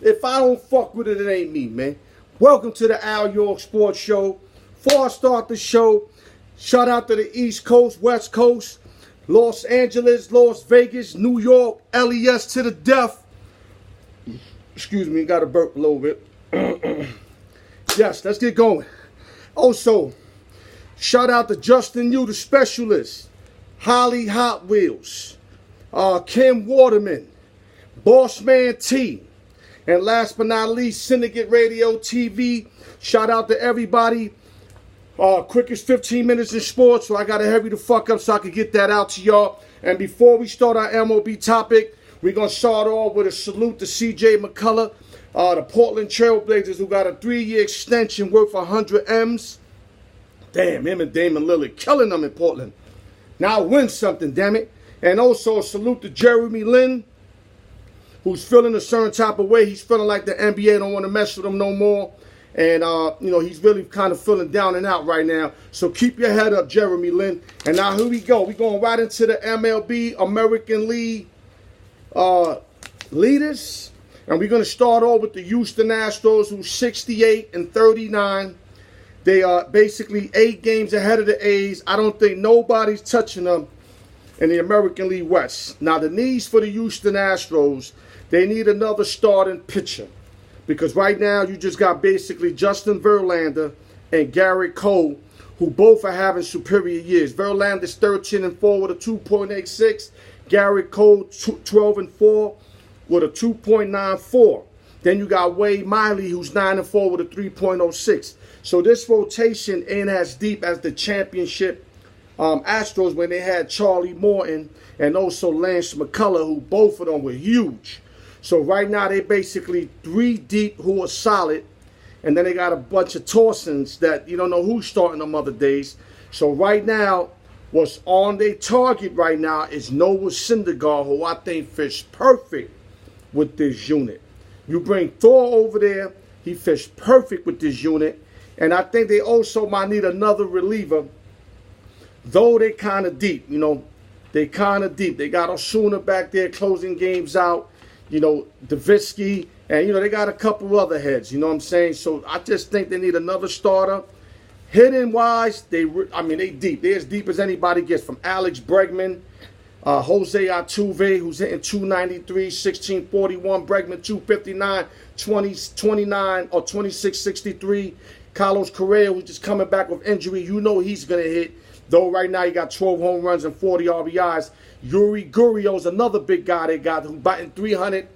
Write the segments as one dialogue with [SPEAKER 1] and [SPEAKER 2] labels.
[SPEAKER 1] If I don't fuck with it, it ain't me, man. Welcome to the Alyork Sports Show. Before I start the show, shout out to the East Coast, West Coast, Los Angeles, Las Vegas, New York, LES to the death. Excuse me, got to burp a little bit. Yes, let's get going. Also, shout out to Justin Yu, the specialist, Holly Hot Wheels, Kim Waterman, Bossman T, and last but not least, Syndicate Radio TV. Shout out to everybody. Quickest 15 minutes in sports, so I got to hurry the fuck up so I can get that out to y'all. And before we start our MOB topic, we're going to start off with a salute to CJ McCullough, the Portland Trailblazers, who got a 3-year extension worth 100 M's. Damn, him and Damon Lillard killing them in Portland. Now win something, damn it. And also a salute to Jeremy Lin, who's feeling a certain type of way. He's feeling like the NBA don't want to mess with him no more. And, he's really kind of feeling down and out right now. So keep your head up, Jeremy Lin. And now here we go. We're going right into the MLB American League leaders. And we're going to start off with the Houston Astros, who's 68-39. They are basically 8 games ahead of the A's. I don't think nobody's touching them in the American League West. Now, the needs for the Houston Astros, they need another starting pitcher. Because right now, you just got basically Justin Verlander and Garrett Cole, who both are having superior years. Verlander's 13-4 with a 2.86. Garrett Cole 12-4 with a 2.94. Then you got Wade Miley, who's 9-4 with a 3.06. So this rotation ain't as deep as the championship Astros when they had Charlie Morton and also Lance McCullers, who both of them were huge. So right now they basically 3 deep who are solid, and then they got a bunch of tossins that you don't know who's starting them other days. So right now, what's on their target right now is Noah Syndergaard, who I think fits perfect with this unit. You bring Thor over there, he fits perfect with this unit. And I think they also might need another reliever, though they kind of deep, they kind of deep. They got Osuna back there closing games out, Davitsky, and, they got a couple other heads, you know what I'm saying? So I just think they need another starter. Hitting-wise, they deep. They're as deep as anybody gets, from Alex Bregman, Jose Altuve, who's hitting 293, 1641, Bregman 259, 29 or 2663. Carlos Correa, who's just coming back with injury, he's going to hit. Though right now he got 12 home runs and 40 RBIs. Yuri Gurriel's another big guy they got, who's batting 300,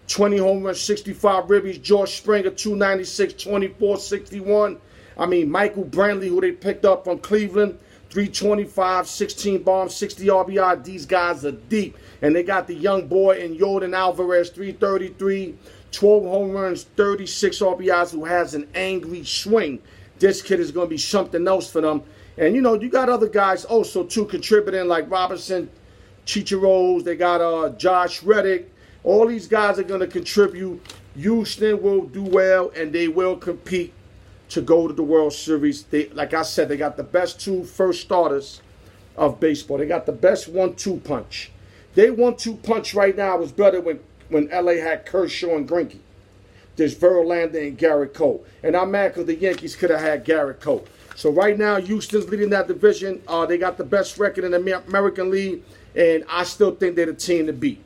[SPEAKER 1] 20 home runs, 65 ribbies. George Springer, 296, 24, 61. Michael Brantley, who they picked up from Cleveland, 325, 16 bombs, 60 RBI. These guys are deep. And they got the young boy in Yordan Alvarez, 333, 12 home runs, 36 RBIs, who has an angry swing. This kid is going to be something else for them. And, you got other guys also, too, contributing, like Robinson, Chicharos. They got Josh Reddick. All these guys are going to contribute. Houston will do well, and they will compete to go to the World Series. Like I said, they got the best 2 first starters of baseball. They got the best 1-2 punch. Their 1-2 punch right now is better when LA had Kershaw and Greinke. There's Verlander and Garrett Cole. And I'm mad because the Yankees could have had Garrett Cole. So right now, Houston's leading that division. They got the best record in the American League, and I still think they're the team to beat.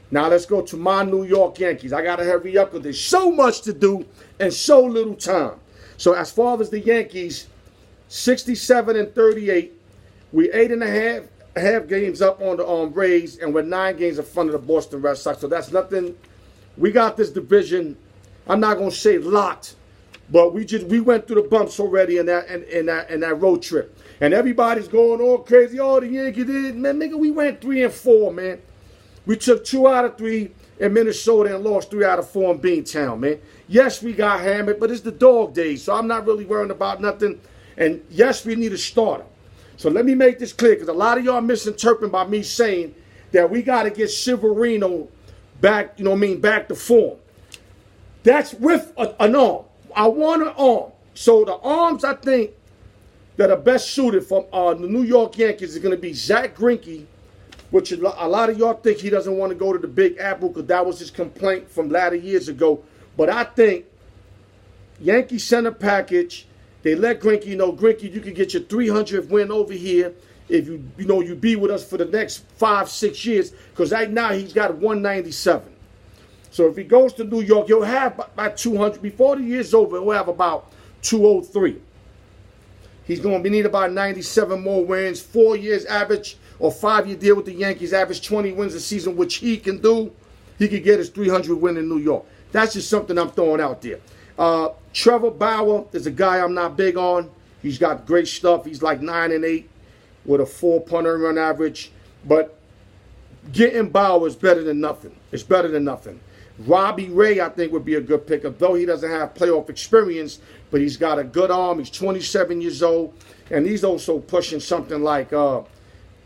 [SPEAKER 1] Now let's go to my New York Yankees. I got to hurry up because there's so much to do and so little time. So as far as the Yankees, 67-38, we're 8.5 games up on the Rays, and we're 9 games in front of the Boston Red Sox. So that's nothing. We got this division. I'm not gonna say locked, but we went through the bumps already in that road trip, and everybody's going all crazy. Oh, the Yankees did, man, nigga. We went 3-4, man. We took 2 out of 3 in Minnesota and lost 3 out of 4 in Beantown, man. Yes, we got hammered, but it's the dog days, so I'm not really worrying about nothing. And yes, we need a starter. So let me make this clear, because a lot of y'all misinterpreting by me saying that we got to get Severino back, back to form. That's with an arm. I want an arm. So the arms, I think, that are best suited for the New York Yankees is going to be Zach Greinke which a lot of y'all think he doesn't want to go to the Big Apple because that was his complaint from latter years ago. But I think Yankee center package, they let Greinke know, Greinke, you can get your 300th win over here if you be with us for the next 5-6 years, because right now he's got 197. So if he goes to New York, he'll have about 200. Before the year's over, he'll have about 203. He's going to need about 97 more wins, 4 years average, or 5-year deal with the Yankees, average 20 wins a season, which he can do. He could get his 300 win in New York. That's just something I'm throwing out there. Trevor Bauer is a guy I'm not big on. He's got great stuff. He's like 9-8 with a 4-punt earned run average. But getting Bauer is better than nothing. It's better than nothing. Robbie Ray, I think, would be a good pickup, though he doesn't have playoff experience, but he's got a good arm. He's 27 years old, and he's also pushing something like a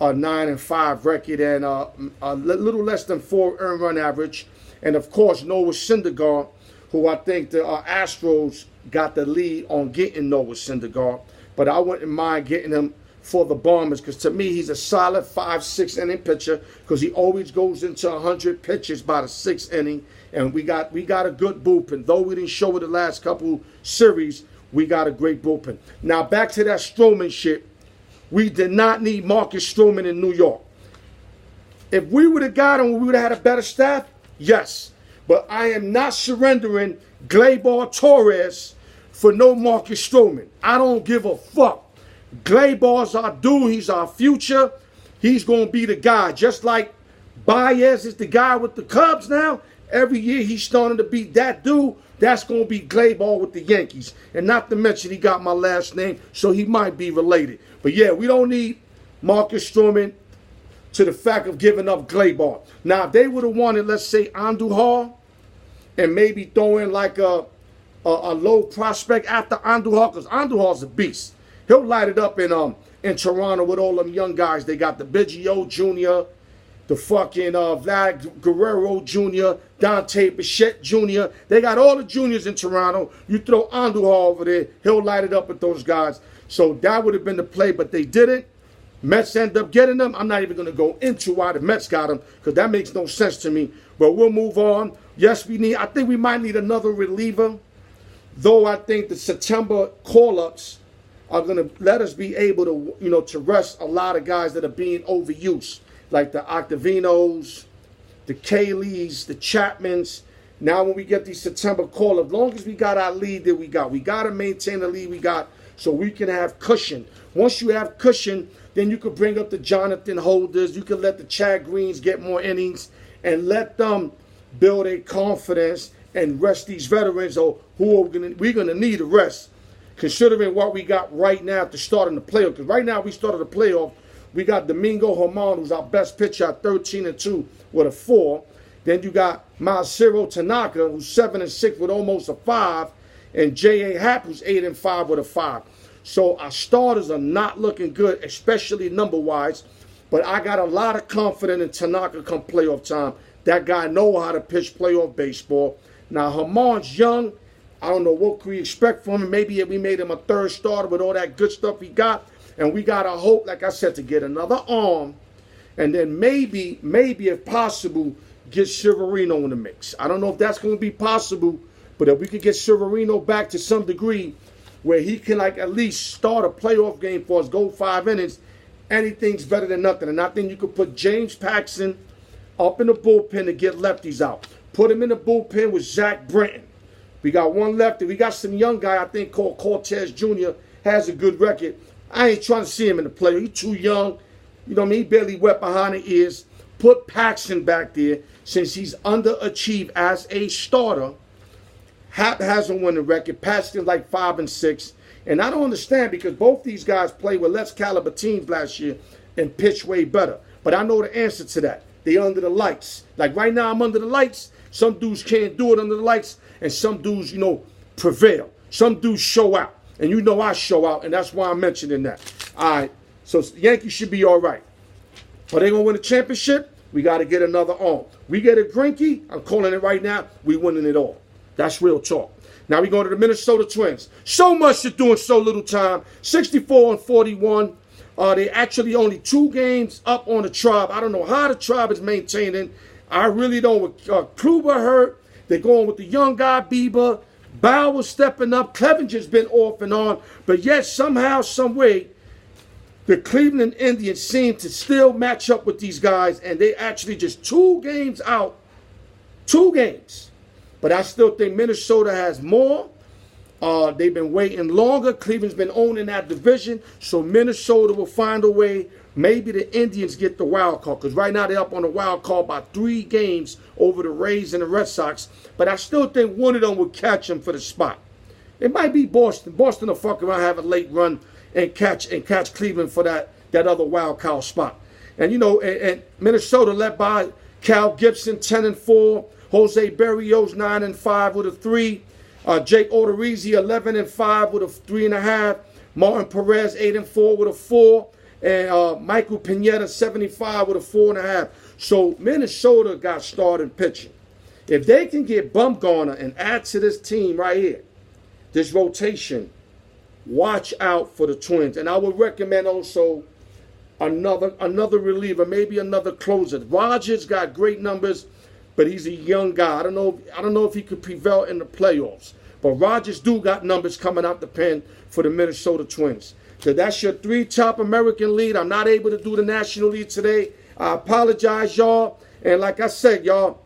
[SPEAKER 1] 9-5 record and a little less than 4 earned run average. And, of course, Noah Syndergaard, who I think the Astros got the lead on getting Noah Syndergaard, but I wouldn't mind getting him for the Bombers, because to me he's a solid 5-6 inning pitcher, because he always goes into 100 pitches by the 6th inning, and we got a good bullpen. Though we didn't show it the last couple series, we got a great bullpen. Now back to that Stroman shit. We did not need Marcus Stroman in New York. If we would have got him, we would have had a better staff, yes. But I am not surrendering Gleyber Torres for no Marcus Stroman. I don't give a fuck. Gleyber's our dude. He's our future. He's going to be the guy. Just like Baez is the guy with the Cubs now. Every year he's starting to be that dude. That's going to be Gleyber with the Yankees. And not to mention he got my last name, so he might be related. But yeah, we don't need Marcus Stroman to the fact of giving up Gleyber. Now, if they would have wanted, let's say, Andujar, and maybe throw in like a low prospect after Andujar, because Andujar's a beast. He'll light it up in Toronto with all them young guys. They got the Biggio Jr., the fucking Vlad Guerrero Jr., Dante Bichette Jr. They got all the juniors in Toronto. You throw Andujar over there, he'll light it up with those guys. So that would have been the play, but they didn't. Mets end up getting them. I'm not even going to go into why the Mets got them, because that makes no sense to me. But we'll move on. Yes, I think we might need another reliever, though I think the September call-ups are going to let us be able to, to rest a lot of guys that are being overused, like the Octavinos, the Kayleys, the Chapmans. Now when we get these September call-ups, as long as we got our lead that we got to maintain the lead we got so we can have cushion. Once you have cushion, then you could bring up the Jonathan Holders. You can let the Chad Greens get more innings and let them build a confidence and rest these veterans, or we're going to need a rest, considering what we got right now at the start of the playoff. Because right now we started the playoff, we got Domingo Germán, who's our best pitcher at 13-2 with a 4. Then you got Masahiro Tanaka, who's 7-6 with almost a 5, and J.A. Happ, who's 8-5 with a 5. So our starters are not looking good, especially number-wise. But I got a lot of confidence in Tanaka come playoff time. That guy knows how to pitch playoff baseball. Now, Germán's young. I don't know what we expect from him. Maybe if we made him a third starter with all that good stuff he got. And we got to hope, like I said, to get another arm. And then maybe if possible, get Severino in the mix. I don't know if that's going to be possible. But if we could get Severino back to some degree where he can like at least start a playoff game for us, go 5 innings, anything's better than nothing. And I think you could put James Paxton up in the bullpen to get lefties out. Put him in the bullpen with Zach Britton. We got one lefty. We got some young guy, I think, called Cortez Jr., has a good record. I ain't trying to see him in the playoff. He's too young. You know what I mean? He barely wet behind the ears. Put Paxton back there since he's underachieved as a starter. Happ has a winning record. Paxton's like 5-6. And I don't understand, because both these guys played with less caliber teams last year and pitched way better. But I know the answer to that. They under the lights. Like right now I'm under the lights. Some dudes can't do it under the lights. And some dudes, prevail. Some dudes show out. And I show out. And that's why I'm mentioning that. All right. So the Yankees should be all right. Are they going to win a championship? We got to get another arm. We get a Greinke. I'm calling it right now. We winning it all. That's real talk. Now we go to the Minnesota Twins. So much to do in so little time. 64-41. They actually only 2 games up on the Tribe. I don't know how the Tribe is maintaining. I really don't. With Kluber hurt, they're going with the young guy Bieber. Bauer stepping up. Clevenger's been off and on, but yet somehow, some way, the Cleveland Indians seem to still match up with these guys, and they actually just 2 games out. 2 games. But I still think Minnesota has more. They've been waiting longer. Cleveland's been owning that division, so Minnesota will find a way. Maybe the Indians get the wild card, because right now they're up on the wild card by 3 games over the Rays and the Red Sox. But I still think one of them will catch them for the spot. It might be Boston. Boston will fuck around, have a late run, and catch Cleveland for that other wild card spot. And you know, and Minnesota led by Cal Gibson 10-4, Jose Berrios 9-5 with a 3, Jake Odorizzi 11-5 with a 3.5, Martin Perez 8-4 with a 4, and Michael Pineda 75 with a 4.5. So Minnesota got starting pitching. If they can get Bumgarner and add to this team right here, this rotation, watch out for the Twins. And I would recommend also another reliever, maybe another closer. Rogers got great numbers, but he's a young guy. I don't know if he could prevail in the playoffs. But Rogers do got numbers coming out the pen for the Minnesota Twins. So that's your 3 top American league. I'm not able to do the National League today. I apologize, y'all. And like I said, y'all,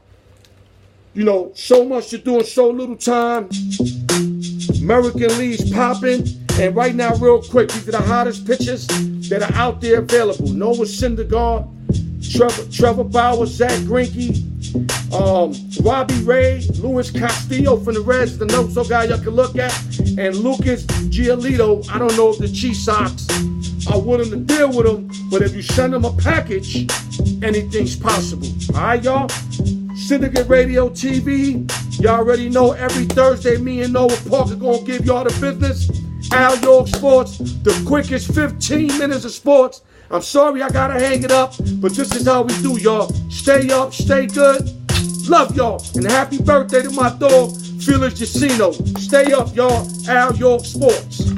[SPEAKER 1] you know, so much to do in so little time. American League's popping. And right now, real quick, these are the hottest pitchers that are out there available. Noah Syndergaard, Trevor Bauer, Zach Greinke, Robbie Ray, Luis Castillo from the Reds, the no-so guy y'all can look at, and Lucas Giolito. I don't know if the Chiefs Sox are willing to deal with him, but if you send them a package, anything's possible. All right, y'all? Syndicate Radio TV. Y'all already know every Thursday, me and Noah Parker gonna give y'all the business. Alyork Sports, the quickest 15 minutes of sports. I'm sorry I gotta hang it up, but this is how we do, y'all. Stay up, stay good. Love y'all. And happy birthday to my dog, Felix Jacino. Stay up, y'all. Alyork Sports.